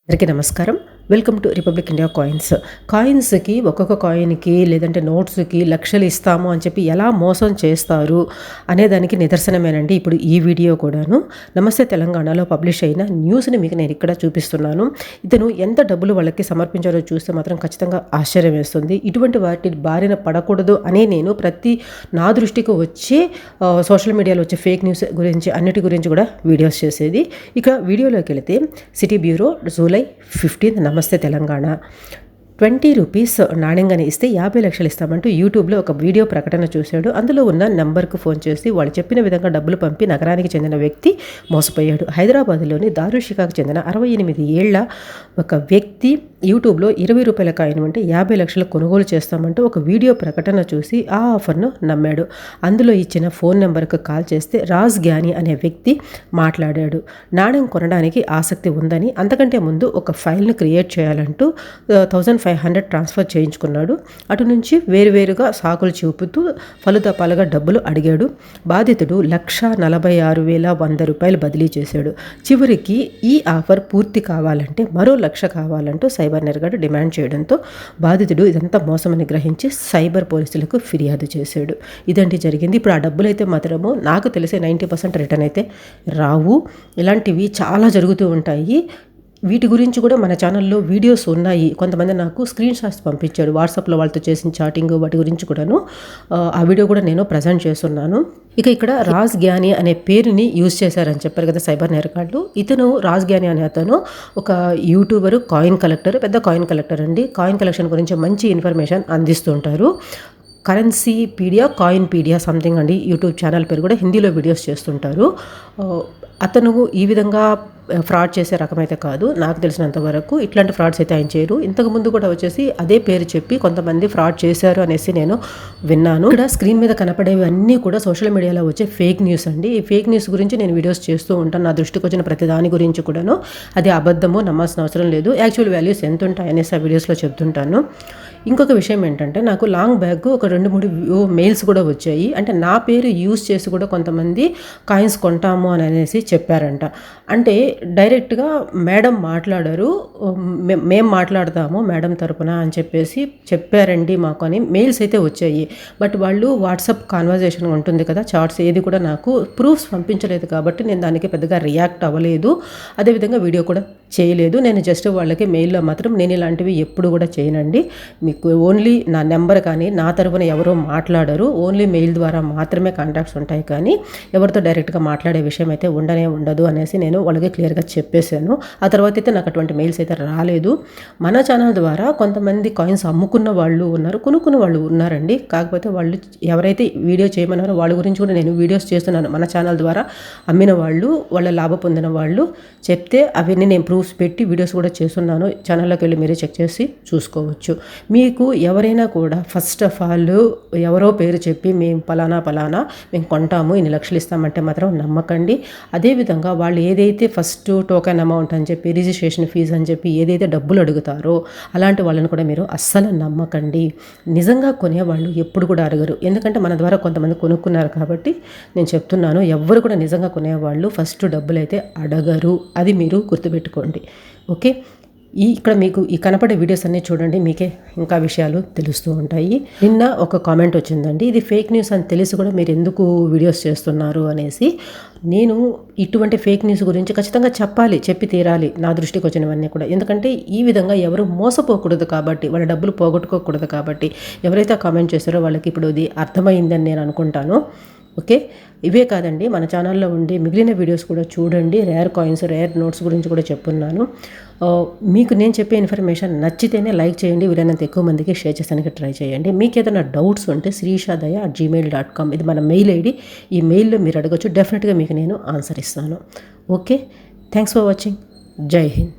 అందరికీ నమస్కారం. Welcome to republic India కాయిన్స్కి ఒక్కొక్క కాయిన్కి లేదంటే నోట్స్కి లక్షలు ఇస్తాము అని చెప్పి ఎలా మోసం చేస్తారు అనేదానికి నిదర్శనమేనండి ఇప్పుడు ఈ వీడియో కూడాను. నమస్తే తెలంగాణలో పబ్లిష్ అయిన న్యూస్ని మీకు నేను ఇక్కడ చూపిస్తున్నాను. ఇతను ఎంత డబ్బులు వాళ్ళకి సమర్పించారో చూస్తే మాత్రం ఖచ్చితంగా ఆశ్చర్యం వేస్తుంది. ఇటువంటి వాటి బారిన పడకూడదు అని నేను నా దృష్టికి వచ్చే సోషల్ మీడియాలో వచ్చే ఫేక్ న్యూస్ గురించి అన్నిటి గురించి కూడా వీడియోస్ చేసేది. ఇక వీడియోలోకి వెళితే సిటీ బ్యూరో జూలై 15 నమస్తే తెలంగాణ 20 రూపీస్ నాణ్యంగానే ఇస్తే 50 లక్షలు ఇస్తామంటూ యూట్యూబ్లో ఒక వీడియో ప్రకటన చూశాడు. అందులో ఉన్న నెంబర్కు ఫోన్ చేసి వాళ్ళు చెప్పిన విధంగా డబ్బులు పంపి నగరానికి చెందిన వ్యక్తి మోసపోయాడు. హైదరాబాద్లోని దారుషికాకు చెందిన 68 ఏళ్ల ఒక వ్యక్తి యూట్యూబ్లో 20 రూపాయల కాయిన్ అంటే 50 లక్షలు కొనుగోలు చేస్తామంటూ ఒక వీడియో ప్రకటన చూసి ఆ ఆఫర్ను నమ్మాడు. అందులో ఇచ్చిన ఫోన్ నెంబర్కు కాల్ చేస్తే రాజ్ గ్యానీ అనే వ్యక్తి మాట్లాడాడు. నాణ్యం కొనడానికి ఆసక్తి ఉందని, అంతకంటే ముందు ఒక ఫైల్ను క్రియేట్ చేయాలంటూ 1500 ట్రాన్స్ఫర్ చేయించుకున్నాడు. అటు నుంచి వేరువేరుగా సాకులు చూపుతూ పలుదపాలుగా డబ్బులు అడిగాడు. బాధితుడు 1,46,100 రూపాయలు బదిలీ చేశాడు. చివరికి ఈ ఆఫర్ పూర్తి కావాలంటే మరో 1,00,000 కావాలంటూ సైబర్ నేరగాడు డిమాండ్ చేయడంతో బాధితుడు ఇదంతా మోసమని గ్రహించి సైబర్ పోలీసులకు ఫిర్యాదు చేశాడు. ఇదంటే జరిగింది. ఇప్పుడు ఆ డబ్బులు అయితే మాత్రము నాకు తెలిసే 90% రిటర్న్ అయితే రావు. ఇలాంటివి చాలా జరుగుతూ ఉంటాయి. వీటి గురించి కూడా మన ఛానల్లో వీడియోస్ ఉన్నాయి. కొంతమంది నాకు స్క్రీన్ షాట్స్ పంపించాడు వాట్సాప్లో వాళ్ళతో చేసిన చాటింగ్ వాటి గురించి కూడాను. ఆ వీడియో కూడా నేను ప్రజెంట్ చేస్తున్నాను. ఇక ఇక్కడ రాజ్ గ్యానీ అనే పేరుని యూజ్ చేశారని చెప్పారు కదా సైబర్ నేరగాళ్ళు. ఇతను రాజ్ గ్యానీ అనే అతను ఒక యూట్యూబరు, కాయిన్ కలెక్టర్, పెద్ద కాయిన్ కలెక్టర్ అండి. కాయిన్ కలెక్షన్ గురించి మంచి ఇన్ఫర్మేషన్ అందిస్తుంటారు. Currencypedia, Coinpedia something అండి యూట్యూబ్ ఛానల్ పేరు కూడా. హిందీలో వీడియోస్ చేస్తుంటారు. అతను ఈ విధంగా ఫ్రాడ్ చేసే రకమైతే కాదు నాకు తెలిసినంత వరకు. ఇట్లాంటి ఫ్రాడ్స్ అయితే ఆయన చేయరు. ఇంతకుముందు కూడా వచ్చేసి అదే పేరు చెప్పి కొంతమంది ఫ్రాడ్ చేశారు అనేసి నేను విన్నాను. ఇక్కడ స్క్రీన్ మీద కనపడేవి అన్నీ కూడా సోషల్ మీడియాలో వచ్చే ఫేక్ న్యూస్ అండి. ఈ ఫేక్ న్యూస్ గురించి నేను వీడియోస్ చేస్తూ ఉంటాను. నా దృష్టికి వచ్చిన ప్రతి దాని గురించి కూడాను అది అబద్ధము నమ్మాల్సిన అవసరం లేదు. యాక్చువల్ వాల్యూస్ ఎంత ఉంటాయి అనేసి ఆ వీడియోస్లో చెప్తుంటాను. ఇంకొక విషయం ఏంటంటే నాకు లాంగ్ బ్యాక్ ఒక 2-3 మెయిల్స్ కూడా వచ్చాయి. అంటే నా పేరు యూజ్ చేసి కూడా కొంతమంది కాయిన్స్ కొంటాము అని అనేసి చెప్పారంట. అంటే డైరెక్ట్గా మేడం మాట్లాడారు, మేము మాట్లాడతాము మేడం తరపున అని చెప్పేసి చెప్పారండి మాకు అని మెయిల్స్ అయితే వచ్చాయి. బట్ వాళ్ళు వాట్సాప్ కాన్వర్జేషన్ ఉంటుంది కదా, చాట్స్, ఏది కూడా నాకు ప్రూఫ్స్ పంపించలేదు కాబట్టి నేను దానికి పెద్దగా రియాక్ట్ అవ్వలేదు. అదేవిధంగా వీడియో కూడా చేయలేదు. నేను జస్ట్ వాళ్ళకి మెయిల్లో మాత్రం నేను ఇలాంటివి ఎప్పుడు కూడా చేయనండి. మీకు ఓన్లీ నా నెంబర్ కానీ నా తరపున ఎవరో మాట్లాడరు. ఓన్లీ మెయిల్ ద్వారా మాత్రమే కాంటాక్ట్స్ ఉంటాయి. కానీ ఎవరితో డైరెక్ట్గా మాట్లాడే విషయం అయితే ఉండదు అనేసి నేను వాళ్ళకి క్లియర్గా చెప్పేశాను. ఆ తర్వాత అయితే నాకు అటువంటి మెయిల్స్ అయితే రాలేదు. మన ఛానల్ ద్వారా కొంతమంది కాయిన్స్ అమ్ముకున్న వాళ్ళు ఉన్నారు, కొనుక్కున్న వాళ్ళు ఉన్నారండి. కాకపోతే వాళ్ళు ఎవరైతే వీడియో చేయమన్నారో వాళ్ళ గురించి కూడా నేను వీడియోస్ చేస్తున్నాను. మన ఛానల్ ద్వారా అమ్మిన వాళ్ళు, వాళ్ళ లాభ పొందిన వాళ్ళు చెప్తే అవన్నీ నేను ప్రూఫ్స్ పెట్టి వీడియోస్ కూడా చేస్తున్నాను. ఛానల్లోకి వెళ్ళి మీరే చెక్ చేసి చూసుకోవచ్చు. మీకు ఎవరైనా కూడా ఫస్ట్ ఆఫ్ ఆల్ ఎవరో పేరు చెప్పి మేము పలానా మేము కొంటాము, ఇన్ని లక్షలు ఇస్తామంటే మాత్రం నమ్మకండి. అదేవిధంగా వాళ్ళు ఏదైతే ఫస్ట్ టోకెన్ అమౌంట్ అని చెప్పి, రిజిస్ట్రేషన్ ఫీజు అని చెప్పి ఏదైతే డబ్బులు అడుగుతారో అలాంటి వాళ్ళని కూడా మీరు అస్సలు నమ్మకండి. నిజంగా కొనేవాళ్ళు ఎప్పుడు కూడా అడగరు. ఎందుకంటే మన ద్వారా కొంతమంది కొనుక్కున్నారు కాబట్టి నేను చెప్తున్నాను. ఎవ్వరు కూడా నిజంగా కొనేవాళ్ళు ఫస్ట్ డబ్బులు అయితే అడగరు. అది మీరు గుర్తుపెట్టుకోండి. ఓకే, ఇక్కడ మీకు ఈ కనపడే వీడియోస్ అన్నీ చూడండి, మీకే ఇంకా విషయాలు తెలుస్తూ ఉంటాయి. నిన్న ఒక కామెంట్ వచ్చిందండి, ఇది ఫేక్ న్యూస్ అని తెలిసి కూడా మీరు ఎందుకు వీడియోస్ చేస్తున్నారు అనేసి. నేను ఇటువంటి ఫేక్ న్యూస్ గురించి ఖచ్చితంగా చెప్పి తీరాలి నా దృష్టికి వచ్చినవన్నీ కూడా. ఎందుకంటే ఈ విధంగా ఎవరు మోసపోకూడదు కాబట్టి, వాళ్ళ డబ్బులు పోగొట్టుకోకూడదు కాబట్టి. ఎవరైతే కామెంట్ చేస్తారో వాళ్ళకి ఇప్పుడు ఇది అర్థమైందని నేను అనుకుంటాను. ఓకే, ఇవే కాదండి, మన ఛానల్లో ఉండి మిగిలిన వీడియోస్ కూడా చూడండి. రేర్ కాయిన్స్, రేర్ నోట్స్ గురించి కూడా చెప్పున్నాను. మీకు నేను చెప్పే ఇన్ఫర్మేషన్ నచ్చితేనే లైక్ చేయండి, వీలైనంత ఎక్కువ మందికి షేర్ చేసానికి ట్రై చేయండి. మీకు ఏదైనా డౌట్స్ ఉంటే srishadaya@gmail.com ఇది మన మెయిల్ ఐడి. ఈ మెయిల్లో మీరు అడగచ్చు, డెఫినెట్గా మీకు నేను ఆన్సర్ ఇస్తాను. Okay, thanks for watching. జై హింద్.